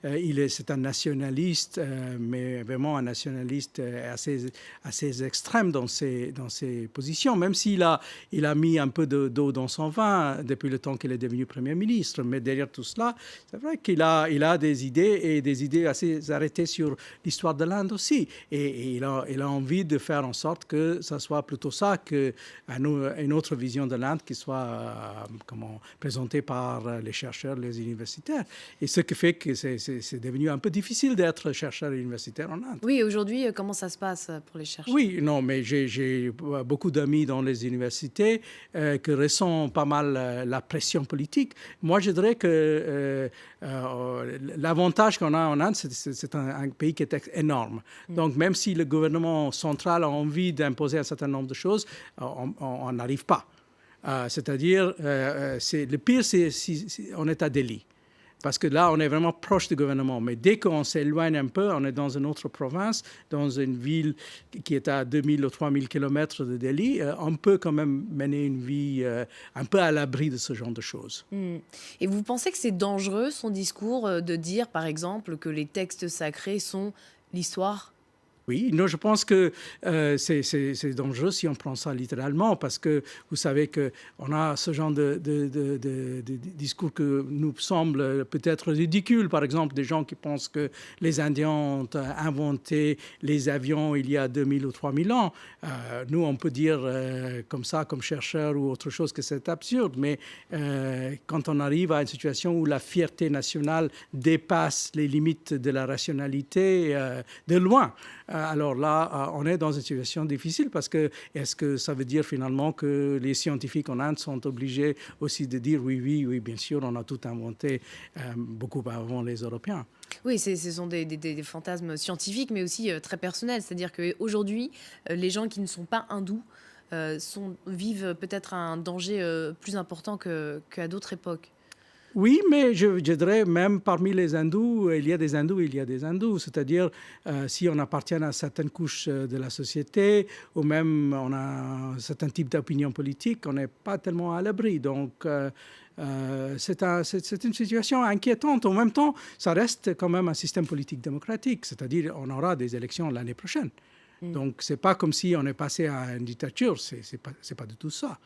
C'est un nationaliste, mais vraiment un nationaliste assez extrême dans ses positions, même il a mis un peu d'eau dans son vin depuis le temps qu'il est devenu Premier ministre. Mais derrière tout cela, c'est vrai il a des idées et des idées assez arrêtées sur l'histoire de l'Inde aussi. Et il a envie de faire en sorte que ça soit plutôt ça qu'une autre vision de l'Inde qui soit présentée par les chercheurs, les universitaires. Et ce qui fait que c'est devenu un peu difficile d'être chercheur universitaire en Inde. Oui, aujourd'hui, comment ça se passe pour les chercheurs? Oui, non, mais j'ai beaucoup d'amis dans les universités qui ressentent pas mal la pression politique. Moi, je dirais que l'avantage qu'on a en Inde, c'est un pays qui est énorme. Donc, même si le gouvernement central a envie d'imposer un certain nombre de choses, on n'arrive pas. C'est-à-dire, le pire, c'est si on est à Delhi. Parce que là, on est vraiment proche du gouvernement. Mais dès qu'on s'éloigne un peu, on est dans une autre province, dans une ville qui est à 2000 ou 3000 kilomètres de Delhi, on peut quand même mener une vie un peu à l'abri de ce genre de choses. Et vous pensez que c'est dangereux, son discours, de dire, par exemple, que les textes sacrés sont l'histoire? Oui, non, je pense que c'est dangereux si on prend ça littéralement, parce que vous savez qu'on a ce genre de discours que nous semble peut-être ridicule. Par exemple, des gens qui pensent que les Indiens ont inventé les avions il y a 2000 ou 3000 ans. Nous, on peut dire comme ça, comme chercheurs ou autre chose, que c'est absurde. Mais quand on arrive à une situation où la fierté nationale dépasse les limites de la rationalité de loin, alors là, on est dans une situation difficile parce que est-ce que ça veut dire finalement que les scientifiques en Inde sont obligés aussi de dire oui, bien sûr, on a tout inventé beaucoup avant les Européens. Oui, ce sont des fantasmes scientifiques, mais aussi très personnels. C'est-à-dire qu'aujourd'hui, les gens qui ne sont pas hindous vivent peut-être un danger plus important qu'à d'autres époques. Oui, mais je dirais même parmi les hindous, il y a des hindous, il y a des hindous. C'est-à-dire, si on appartient à certaines couches de la société, ou même on a un certain type d'opinion politique, on n'est pas tellement à l'abri. Donc, c'est une situation inquiétante. En même temps, ça reste quand même un système politique démocratique. C'est-à-dire, on aura des élections l'année prochaine. Mm. Donc, ce n'est pas comme si on est passé à une dictature. C'est pas du tout ça.